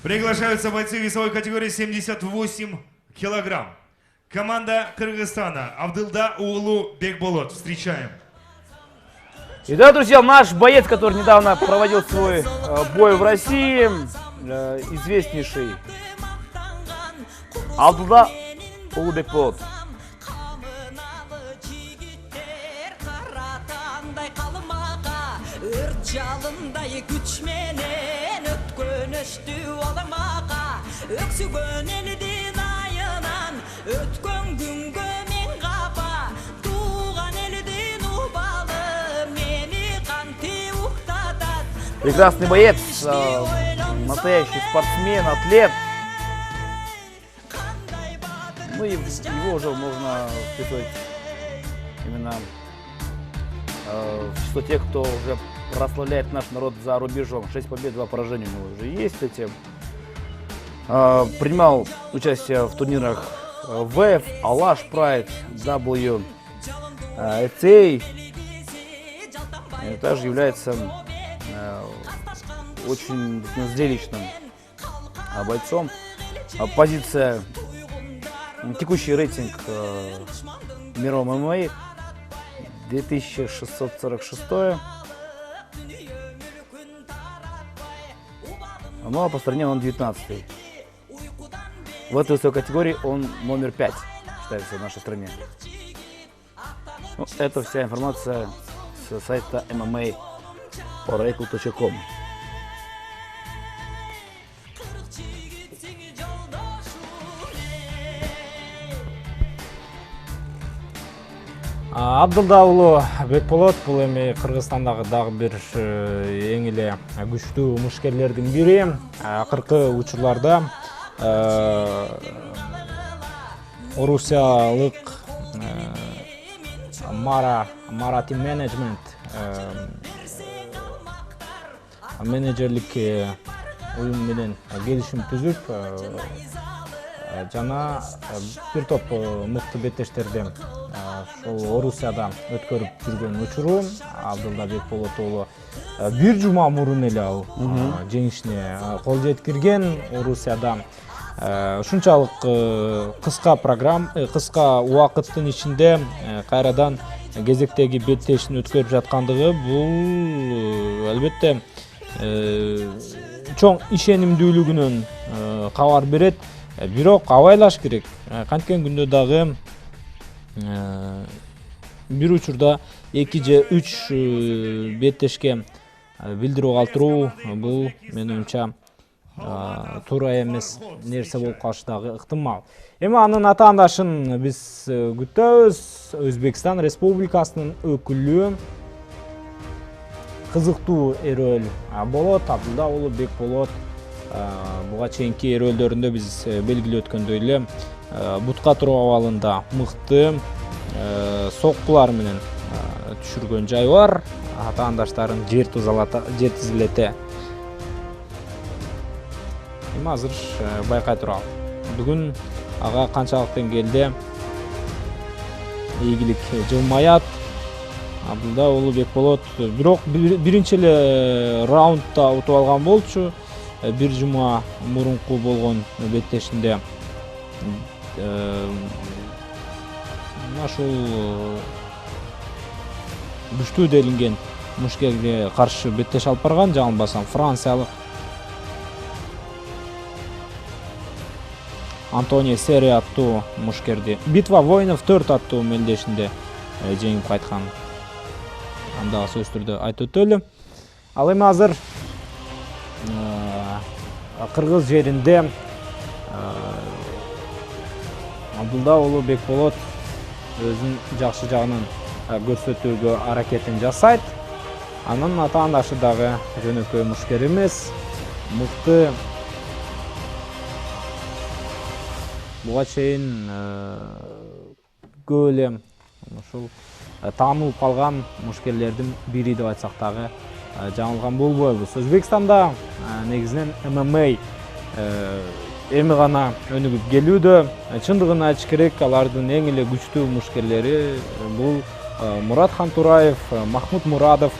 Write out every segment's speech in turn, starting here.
Приглашаются бойцы весовой категории 78 килограмм. Команда Кыргызстана. Абдылда Улу Бекболот. Встречаем. И да, друзья, наш боец, который недавно проводил свой бой в России, известнейший Абдылда Улу Бекболот. Жалындай күч менен өткөнөштү олмага өксүгөн элдин айынан өткөн күнгө мен капа тууган элдин убалы мени канти уктатат. Прекрасный боец, настоящий спортсмен, атлет. Ну и его уже можно вписывать именно в число тех, кто уже прославляет наш народ за рубежом. 6 побед, 2 поражения у него уже есть. Кстати, принимал участие в турнирах ВФ, Алаш Прайд, WSA. И также является очень зрелищным бойцом. Позиция, текущий рейтинг мирового ММА 2646. Но по стране он 19-й. В этой высокой категории он номер 5 считается в нашей стране. Ну, это вся информация с сайта MMA.oracle.com. Абдылда Улу Бекболот бул эми Кыргызстандагы дагы бир эң эле күчтүү мушкерлердин бири. Акыркы учурларда Орусиялык Марати менеджмент менеджерлик уюм менен келишим түзүп жана бир топ мыкты беттештерден ошол Орусияда өткөрүп жүргөн учуру Абдылда Бекболот уулу бир жума мурун эле ал жеңишине кол жеткирген. Орусияда ушунчалык кыска убакыттын ичинде кайрадан кезектеги беттешин өткөрүп жаткандыгы бул албетте чоң ишенимдүүлүгүнөн кабар берет. Бирок абайлаш керек. Канткен күндө дагы бир учурда 2 же 3 беттешке билдирүү калтыруу бул менин оюмча туура эмес нерсе болуп калышы дагы ыктымал. Эми анын атаандашын биз күтөбүз. Өзбекстан Республикасынын өкүлү кызыктуу эрөл болот. Абдылда Улу Бекболот буга чейинки эрөлдөрүндө биз белгилеп өткөндөй эле бутка туруу абалында мыкты соккулар менен түшүргөн жай бар. Атаандаштарын жер тизилете. Эми азыр байкай туралы. Бүгүн ага канчалык деңгээлде ийгилик жылмаят. Абдылда Улу Бекболот бирок биринчи эле раундда утуп алган болчу. Бир жума мурунку болгон беттешинде ушул күчтүү делинген мушкерге каршы беттеш алып барган, жаңылбасам франциялык Антонио Сери аттуу мушкерди Битва воинов 4 аттуу мелдешинде жеңип кайткан. Анда сөз түрдө айтып өтөлү. Ал эми азыр Кыргыз жеринде Абдылда Улу Бекболот өзүн жакшы жагынан көрсөтүүгө аракетин жасайт. Анын атаандашы дагы жөнөкөй мушкер эмес, мыкты. Буга чейин көп эле ушул таанылып калган мушкерлердин бири деп айтсак дагы жаңылган болбойбуз. Өзбекстанда негизинен ММА эми гана өнүгүп келүүдө. Чындыгын айтыш керек, алардын эң эле күчтүү мушкерлери бул Мурат Хантураев, Махмуд Мурадов,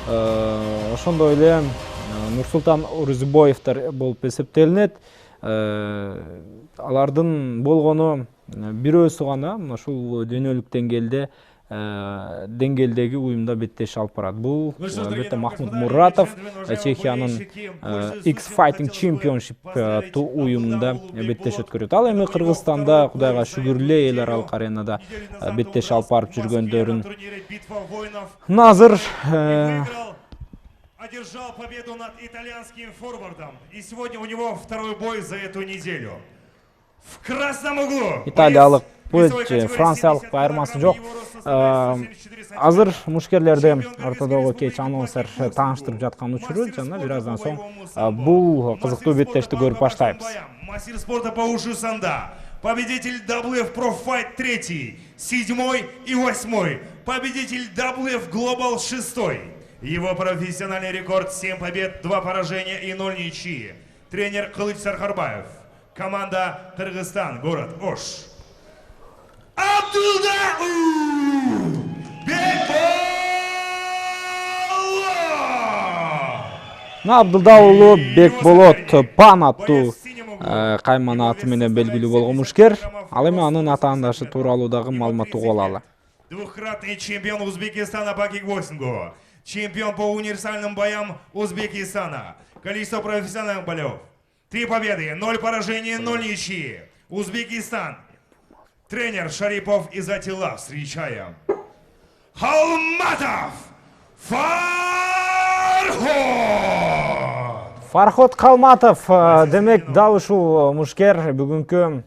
ошондой эле Нурсултан Урзубоевтер болуп эсептелинет. Алардын болгону бирөөсү гана мына ушул дүйнөлүк деңгээлдеги уюмда беттеш алып барат. Бул албетте Махмуд Муратов, Чехиянын X Fighting Championship уюмунда беттеш өткөрөт. Ал эми Кыргызстанда Кудайга шүгүр эле эл аралык аренада беттеш алып барып жүргөндөрүн азыр одержал победу над итальянским форвардом. И сегодня у него второй бой за эту неделю. В красном углу. Италиялык поэт, франциялык айырмасы жок. Азыр мушкерлерди ортодогу кеч анонсер тааныштырып жаткан учуру жана бир аздан соң бул кызыктуу беттешти көрүп баштайбыз. Мастер спорта по ушу Санда. Победитель WF Pro Fight 3, 7 и 8. Победитель WF Global 6. Его профессиональный рекорд 7 побед, 2 поражения и 0 ничьи. Тренер Кылыч Сархарбаев. Команда Кыргызстан, город Ош. Абдулда Абдулда уулу Бекболот Пан аттуу кайман аты менен белгилүү болгон мушкер. Ал эми анын атаандашы тууралуу дагы маалымат угуп алалы. Двухкратный чемпион Узбекистана по кикбоксингу. Чемпион по универсальным боям Узбекистана. Количество профессиональных боев 3 победы, 0 поражений, 0 ничьи. Узбекистан. Тренер Шарипов из Атила. Встречаем. Халматов Фархот Калматов, демек дал ушул мушкер бүгүнкү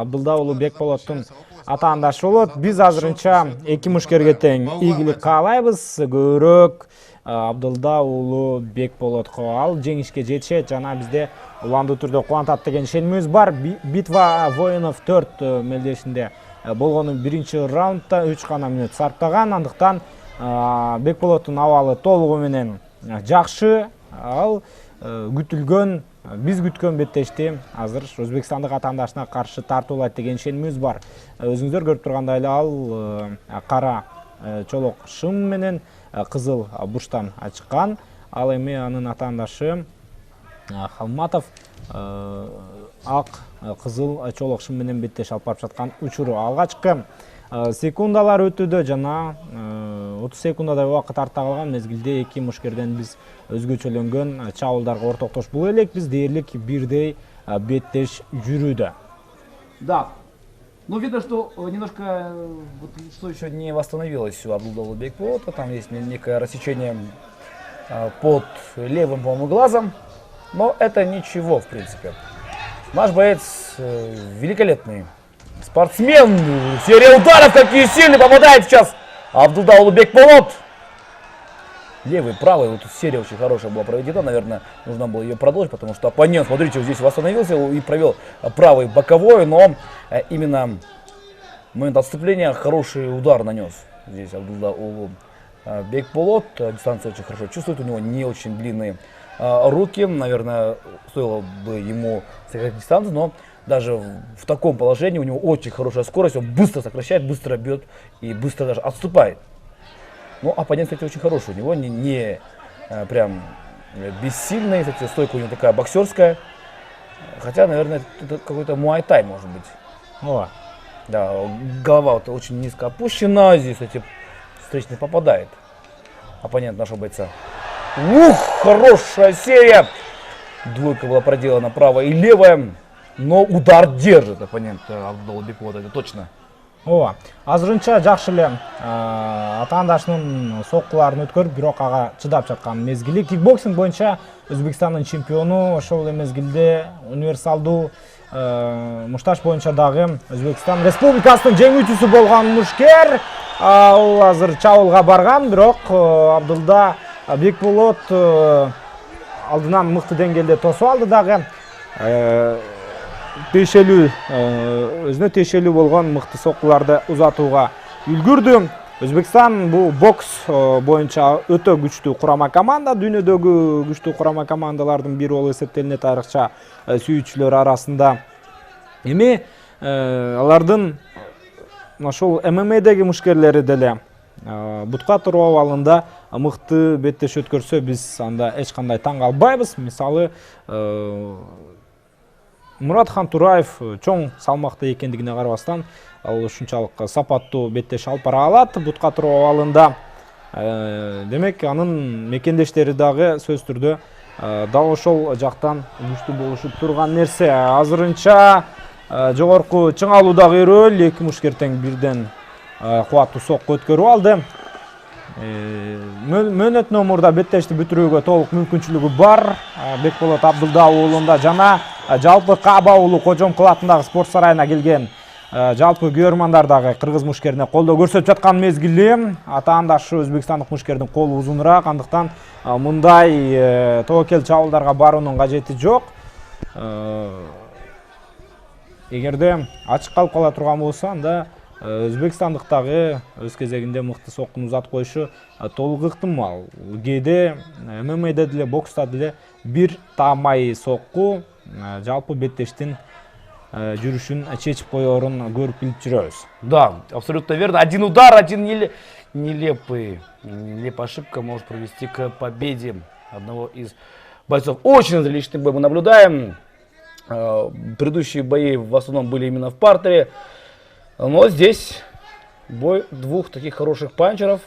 Абдулда уулу Бекболоттун атаандашы болот. Биз азырынча эки мушкерге тең ийгилик каалайбыз. Көбүрөөк Абдулда уулу Бекболотко ал жеңишке жетишет жана бизде уланды түрдө кубантат деген ишенимибиз бар. Битва воинов 4 мелдешинде болгону биринчи раундда 3 гана мүнөт сарптаган. Андыктан Бекболоттун абалы толугу менен жакшы. Ал күтүлгөн, биз күткөн беттешти азыр Өзбекстандык атаандашына каршы тартуулайт деген ишенимибиз бар. Өзүңүздөр көрүп тургандай эле ал кара чолок шым менен кызыл бурчтан чыккан. Ал эми анын атаандашы Халматов ак кызыл чолок шым менен беттеш алып барып жаткан учуру. Алгачкы секундалар өтүүдө жана 30 секундадай убакыт артта калган мезгилде эки мушкерден биз өзгөчөлөнгөн чабуулдарга ортоктош бул элекпиз. Дээрлик бирдей беттеш жүрүүдө. Да. Ну, видно, что немножко, вот, что еще не восстановилось у Абдулда Бекболота. Там есть некое рассечение под левым, по-моему, глазом. Но это ничего, в принципе. Наш боец великолепный спортсмен. Серия ударов, какие сильные попадает сейчас Абдулда Бекболот. Левый, правый, вот серия очень хорошая была проведена, наверное, нужно было ее продолжить, потому что оппонент, смотрите, вот здесь восстановился и провел правый боковой, но именно в момент отступления хороший удар нанес здесь Абдулда Бекболот. Дистанцию очень хорошо чувствует, у него не очень длинные руки, наверное, стоило бы ему сократить дистанцию, но даже в таком положении у него очень хорошая скорость, он быстро сокращает, быстро бьет и быстро даже отступает. Ну, оппонент, кстати, очень хороший. У него не прям бессильный. Кстати, стойка у него такая боксерская. Хотя, наверное, это какой-то муай-тай, может быть. О. Да, голова вот очень низко опущена. Здесь, кстати, встречный попадает. Оппонент нашего бойца. Ух, хорошая серия. Двойка была проделана правая и левая. Но удар держит оппонент Абдулла Бекболота, это точно. Ооба, азырынча жакшы эле атаандашынын соккуларын өткөрүп, бирок ага чыдап жаткан мезгили. Кикбоксинг боюнча Өзбекстандын чемпиону, ошол эле мезгилде универсалдуу мушташ боюнча дагы Өзбекстан Республикасынын жеңүүчүсү болгон мушкер. Ал азыр чабуулга барган, бирок Абдулда Бекболот алдынан мыкты деңгээлде тосуп алды дагы. Өзүнө тиешелүү болгон мыкты соккуларды узатууга үлгүрдү. Өзбекстан бул бокс боюнча өтө күчтүү курама команда, дүйнөдөгү күчтүү курама командалардын бири болуп эсептелинет айрыкча сүйүүчүлөр арасында. Эми алардын ошол ММАдеги мушкерлери деле бутка туруу абалында мыкты беттеш өткөрсө биз анда эч кандай таң калбайбыз. Мисалы Муратхан Тураев чоң салмакта экендигине карабастан ал ушунчалык сапаттуу беттеш алып бара алат бутка туруу абалында. Демек анын мекендештери дагы сөзсүз түрдө дал ошол жактан күчтүү болушуп турган нерсе. Азырынча жогорку чыңалуудагы рөл эки мушкер тең бирден кубаттуу сокко өткөрүп алды. Мөөнөт номурда беттешти бүтүрүүгө толук мүмкүнчүлүгү бар. Бекболот Абдулда уулунда жана жалпы Каба уулу Кожомкул атындагы спорт сарайына келген жалпы көрөрмандар дагы кыргыз мушкерине колдоо көрсөтүп жаткан мезгили. Атаандашы өзбекстандык мушкердин колу узунураак, андыктан мындай тобокел чабуулдарга баруунун кажети жок. Эгерде ачык калып кала турган болсо, анда өзбекстандыктагы өз кезегинде мыкты соккун узатып коюшу толук ыктымал. Кээде ММА'да деле, бокста деле бир таамай сокку жалпы беттештин жүрүшүн чечип коерун көрүп билип жүрөбүз. Да, абсолютно верно. Один удар, один нелепая ошибка может привести к победе одного из бойцов. Очень зрелищный бой мы наблюдаем. Предыдущие бои в основном были именно в партере. Но здесь бой двух таких хороших панчеров.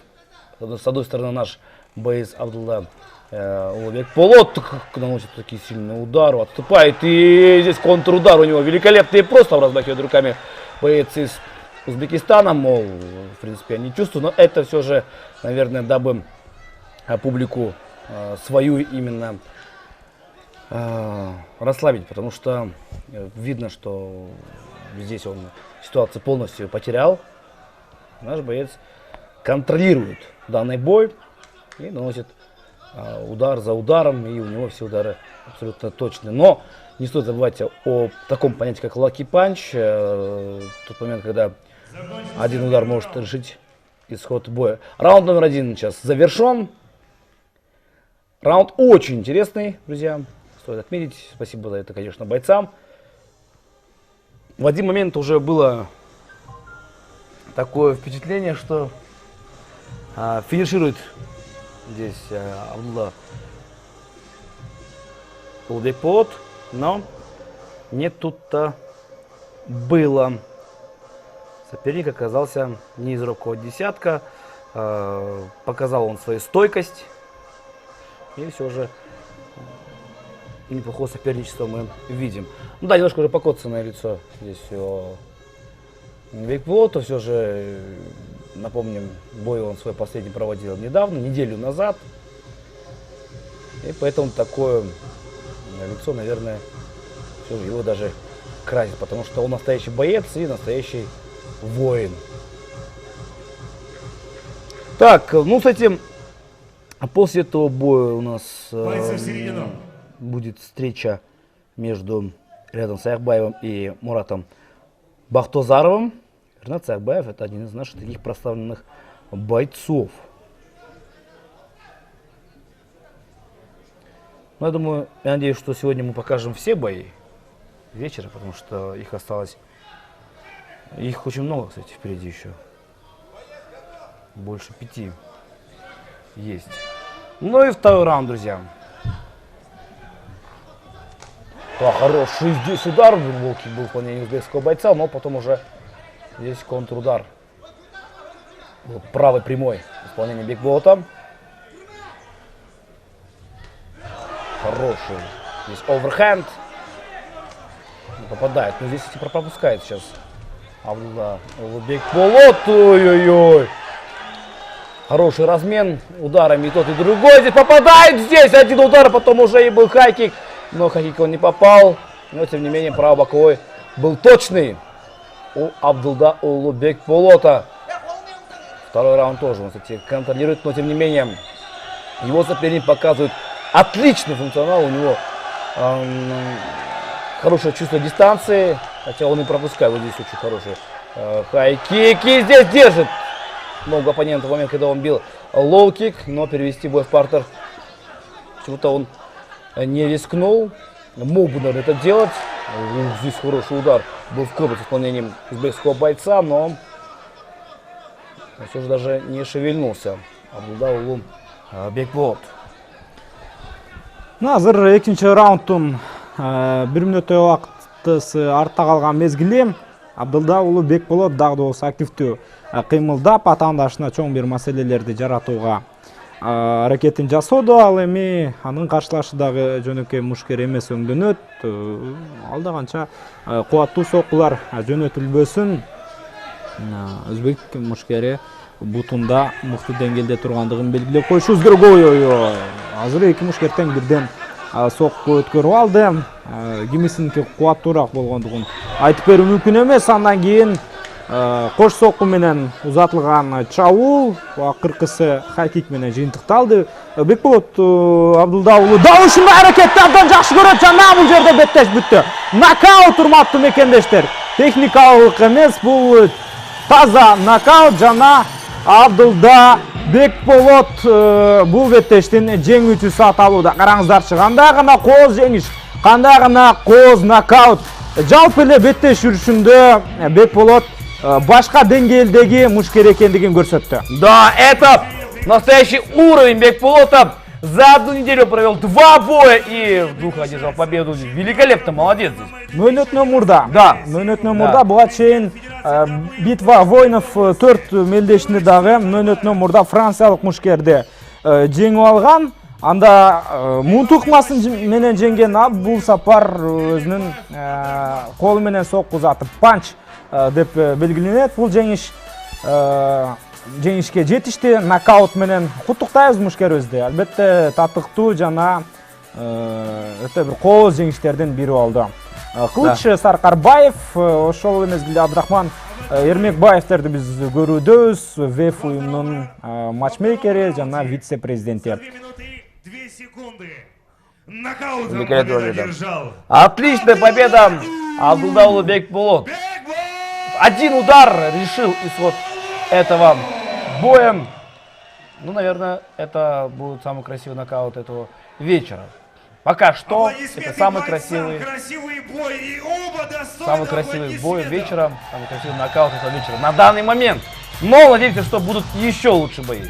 С одной стороны наш боец Абдулла Бекболот наносит такие сильные удары, отступает, и здесь контрудар у него великолепный, просто размахивает руками боец из Узбекистана, мол, в принципе, я не чувствую, но это все же, наверное, дабы публику свою именно расслабить, потому что видно, что здесь он ситуацию полностью потерял. Наш боец контролирует данный бой и наносит удар за ударом, и у него все удары абсолютно точные. Но не стоит забывать о таком понятии, как лаки панч. Тот момент, когда один удар может решить исход боя. Раунд номер 1 сейчас завершен. Раунд очень интересный, друзья. Стоит отметить. Спасибо за это, конечно, бойцам. В один момент уже было такое впечатление, что финиширует здесь Абдулла Бекболот, но не тут-то было. Соперник оказался не из робкого десятка, показал он свою стойкость, и все же неплохое соперничество мы видим. Ну да, немножко уже покоцанное лицо здесь у Бекболота, все же, напомним, бой он свой последний проводил недавно, неделю назад. И поэтому такое лицо, наверное, все же его даже красит, потому что он настоящий боец и настоящий воин. Так, ну, кстати, после этого боя у нас будет встреча между Ринатом Саякбаевым и Муратом Бахтозаровым. Ринат Саякбаев — это один из наших таких прославленных бойцов. Но я думаю, я надеюсь, что сегодня мы покажем все бои вечера, потому что их осталось, их очень много, кстати, впереди еще. Больше 5 есть. Ну и второй раунд, друзья. Да, хороший здесь удар глубокий был в исполнении узбекского бойца, но потом уже здесь контрудар. Вот правый прямой в исполнении Бекболота. Хороший. Здесь оверхенд. Не попадает. Но здесь пропускает сейчас Абдулла Бекболот. Ой-ой-ой. Хороший размен ударами и тот, и другой. Здесь попадает. Здесь один удар, потом уже и был хайкик. Но хайкик он не попал. Но тем не менее правый боковой был точный у Абдулда Бекболота. Второй раунд тоже он, кстати, контролирует, но тем не менее его соперник показывает отличный функционал. У него хорошее чувство дистанции, хотя он и пропускает. Вот здесь очень хороший хайкик. И здесь держит ногу оппонента в момент, когда он бил лоу-кик, но перевести бой в партер почему-то он не рискнул. Мог бы, наверное, это делать. Здесь хороший удар был в корпус с исполнением узбекского бойца, но То есть уже даже не шевельнулся Абдулда Улу Бекболот. Азыр экинчи раундтун 1 мүнөттөй убактысы артта калган мезгилде Абдулда Улу Бекболот дагы да болсо активдүү кыймылдап атаандашына чоң бир маселелерди жаратууга аракетин жасоодо. Ал эми анын каршылашы дагы жөнөкөй мушкер эмес өңдөнөт. Алда канча кубаттуу соккулар жөнөтүлбөсүн, өзбек мушкери бутунда мыкты деңгээлде тургандыгын белгилеп коюшубуз керек. Азыр эки мушкер тең бирден сокку өткөрүп алды. Кимисиники кубаттуураак болгондугун айтып берүү мүмкүн эмес. Андан кийин кош сокку менен узатылган чабуул акыркысы хайкик менен жыйынтыкталды. Бекболот Абдулда Улу дал ушундай аракетти абдан жакшы көрөт. Жана бул жерде беттеш бүттү. Нокаут урматтуу мекендештер. Техникалык эмес, бул таза нокаут. Жана Абдулда Бекболот бул беттештин жеңүүчүсү аталууда. Караңыздарчы, кандай гана кооз жеңиш, кандай гана кооз нокаут. Жалпы эле беттеш жүрүшүндө Бекболот башка деңгээлдеги мушкер экендигин көрсөттү. Да, это настоящий уровень Бекболота. За одну неделю провел 2 боя и вдруг одержал победу. Великолепно, молодец здесь. Мөөнөтүнөн мурда. Да. Мөөнөтүнөн мурда буга чейин битва воинов 4 мелдешни дагы мөөнөтүнөн мурда франциялык мушкерди жеңип алган. Анда мунтукмасын менен жеңген. Бул сапар өзүнүн колу менен сокку узатып панч деп белгиленет. Бул жеңишке жетишти. Нокаут менен куттуктайбыз мушкерибизди. Албетте татыктуу жана өтө бир кооз жеңиштердин бири болду. Кылыч Саркарбаев, ошол мезгилде Абдрахман Эрмекбаевтерди биз көрүүдөбүз. ВФ уюмунун матчмейкери жана вице-президенти. 2 минуты 2 секунды. Нокаут одержал. Отличная победа Абдулда Улу Бекболот. Один удар решил исход этого боя. Ну, наверное, это будет самый красивый нокаут этого вечера. Пока что это самый красивый бой. И оба самый красивый бой вечера, самый красивый нокаут этого вечера на данный момент. Но надеемся, что будут еще лучше бои.